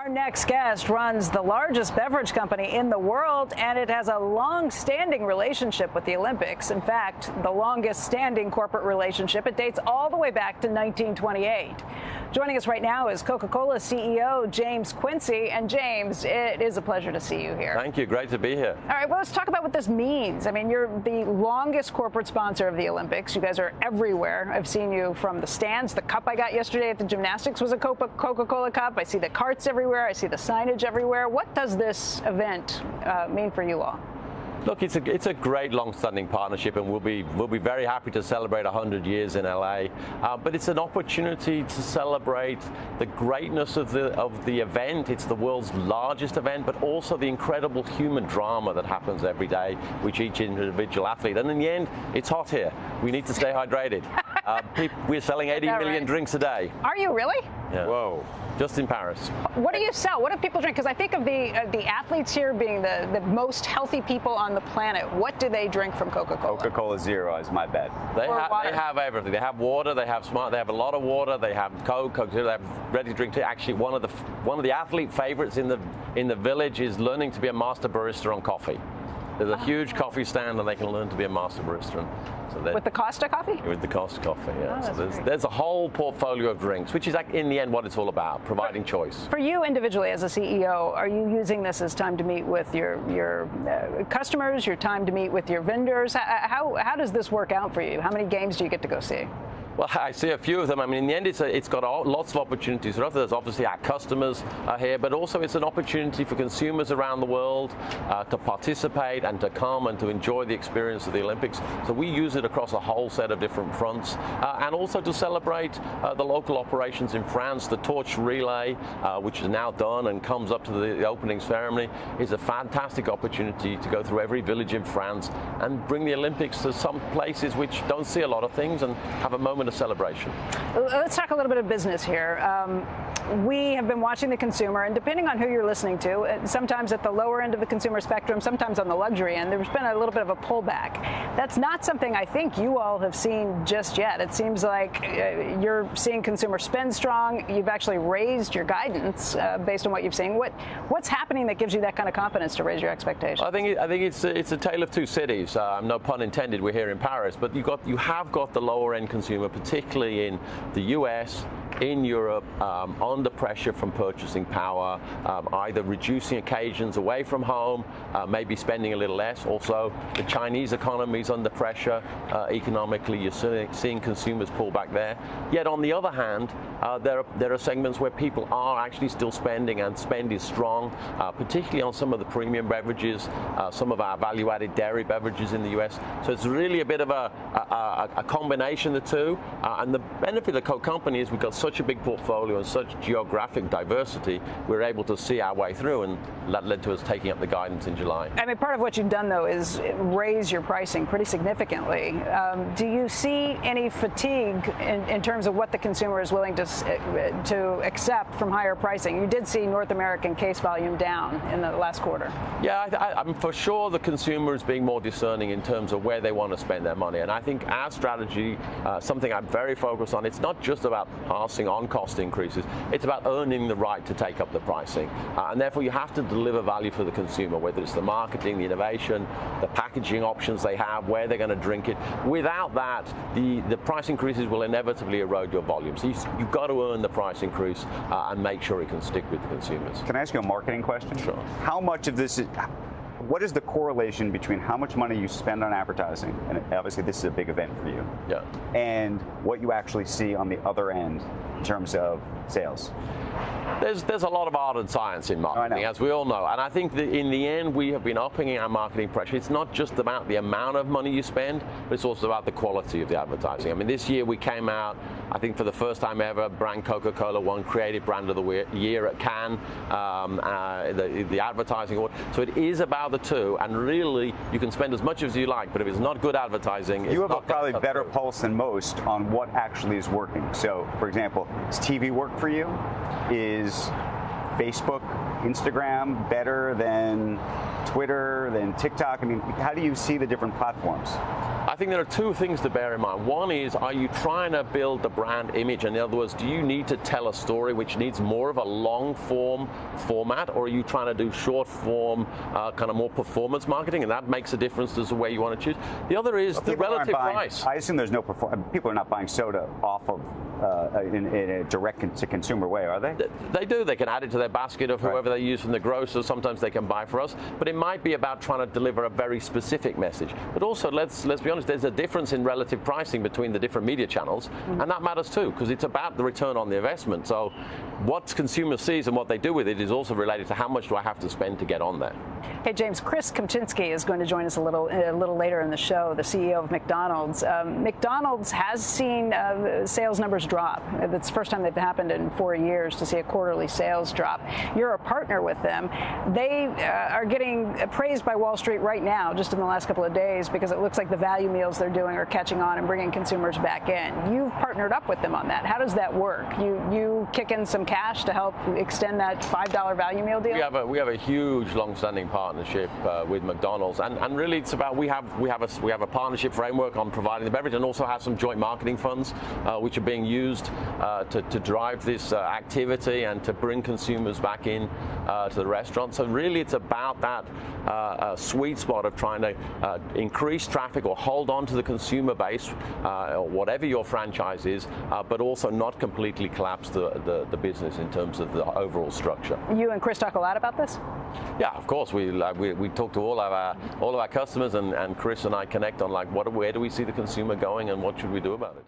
Our next guest runs the largest beverage company in the world, and it has a long-standing relationship with the Olympics. In fact, the longest-standing corporate relationship. It dates all the way back to 1928. Joining us right now is Coca-Cola CEO James Quincey. And James, it is a pleasure to see you here. Thank you. Great to be here. All right, well, let's talk about what this means. I mean, you're the longest corporate sponsor of the Olympics. You guys are everywhere. I've seen you from the stands. The cup I got yesterday at the gymnastics was a Coca-Cola cup. I see the carts everywhere. I see the signage everywhere. What does this event mean for you all? Look, it's a great long-standing partnership, and we'll be very happy to celebrate 100 years in LA. But it's an opportunity to celebrate the greatness of the event. It's the world's largest event, but also the incredible human drama that happens every day with each individual athlete. And in the end, it's hot here. We need to stay hydrated. We're selling 80 million drinks a day. Are you really? Yeah. Whoa. Just in Paris. What do you sell? What do people drink? Because I think of the athletes here being the most healthy people on the planet. What do they drink from Coca-Cola? Coca-Cola Zero is my bet. They have everything. They have water. They have They have a lot of water. They have Coke Zero. They have ready to drink tea. Actually, one of the athlete favorites in the village is learning to be a master barista on coffee. There's a huge coffee stand, and they can learn to be a master barista. So with the Costa coffee? With the Costa coffee, yeah. Oh, so there's a whole portfolio of drinks, which is in the end what it's all about, providing choice. For you individually as a CEO, are you using this as time to meet with your customers, your time to meet with your vendors? How does this work out for you? How many games do you get to go see? Well, I see a few of them. I mean, in the end, it's got lots of opportunities. There's obviously our customers are here, but also it's an opportunity for consumers around the world to participate and to come and to enjoy the experience of the Olympics. So we use it across a whole set of different fronts, and also to celebrate the local operations in France. The torch relay, which is now done and comes up to the opening ceremony, is a fantastic opportunity to go through every village in France and bring the Olympics to some places which don't see a lot of things and have a moment of celebration. Let's talk a little bit of business here. We have been watching the consumer, and depending on who you're listening to, sometimes at the lower end of the consumer spectrum, sometimes on the luxury end, there's been a little bit of a pullback. That's not something I think you all have seen just yet. It seems like you're seeing consumer spend strong. You've actually raised your guidance based on what you've seen. What's happening that gives you that kind of confidence to raise your expectations? I think it's a tale of two cities. No pun intended. We're here in Paris, but you have got the lower end consumer, particularly in the US, in Europe, under pressure from purchasing power, either reducing occasions away from home, maybe spending a little less. Also, the Chinese economy is under pressure economically. You're seeing consumers pull back there. Yet on the other hand, there are segments where people are actually still spending, and spend is strong, particularly on some of the premium beverages, some of our value-added dairy beverages in the US. So it's really a bit of a combination of the two. And the benefit of the Coke company is we've got such a big portfolio and such geographic diversity, we're able to see our way through, and that led to us taking up the guidance in July. I mean, part of what you've done, though, is raise your pricing pretty significantly. Do you see any fatigue in terms of what the consumer is willing to accept from higher pricing? You did see North American case volume down in the last quarter. Yeah, I'm for sure the consumer is being more discerning in terms of where they want to spend their money, and I think our strategy, something I'm very focused on, it's not just about passing on cost increases, it's about earning the right to take up the pricing. And therefore you have to deliver value for the consumer, whether it's the marketing, the innovation, the packaging options they have, where they're going to drink it. Without that, the price increases will inevitably erode your volume. So you've got to earn the price increase and make sure it can stick with the consumers. Can I ask you a marketing question? Sure. How much of this what is the correlation between how much money you spend on advertising, and obviously this is a big event for you, and what you actually see on the other end in terms of sales? There's a lot of art and science in marketing, as we all know. And I think that in the end, we have been upping our marketing pressure. It's not just about the amount of money you spend, but it's also about the quality of the advertising. I mean, this year we came out, I think for the first time ever, brand Coca-Cola won Creative Brand of the Year at Cannes, the advertising award. So it is about the two, and really, you can spend as much as you like, but if it's not good advertising, you have a probably better pulse than most on what actually is working. So, for example, does TV work for you? Is Facebook, Instagram better than Twitter, than TikTok? I mean, how do you see the different platforms? I think there are two things to bear in mind. One is, are you trying to build the brand image? In other words, do you need to tell a story which needs more of a long form format, or are you trying to do short form, kind of more performance marketing, and that makes a difference as to where you want to choose? The other is the relative price. I assume there's no people are not buying soda off of in a direct-to-consumer way, are they? They do. They can add it to their basket of whoever they use from the grocer. Sometimes they can buy for us. But it might be about trying to deliver a very specific message. But also, let's be honest, there's a difference in relative pricing between the different media channels, and that matters too, because it's about the return on the investment. So what consumer sees and what they do with it is also related to how much do I have to spend to get on there. Hey, James, Chris Kempczinski is going to join us a little later in the show, the CEO of McDonald's. McDonald's has seen sales numbers drop. It's the first time they've happened in 4 years to see a quarterly sales drop. You're a partner with them. They are getting praised by Wall Street right now, just in the last couple of days, because it looks like the value meals they're doing are catching on and bringing consumers back in. You've partnered up with them on that. How does that work? You kick in some cash to help extend that $5 value meal deal? We have a huge, long-standing partnership with McDonald's, and really it's about we have a partnership framework on providing the beverage, and also have some joint marketing funds which are being used to drive this activity and to bring consumers back in to the restaurant. So really it's about that sweet spot of trying to increase traffic or hold on to the consumer base, or whatever your franchise is, but also not completely collapse the business in terms of the overall structure. You and Chris talk a lot about this? Yeah, of course. We talk to all of our customers, and Chris and I connect on where do we see the consumer going and what should we do about it.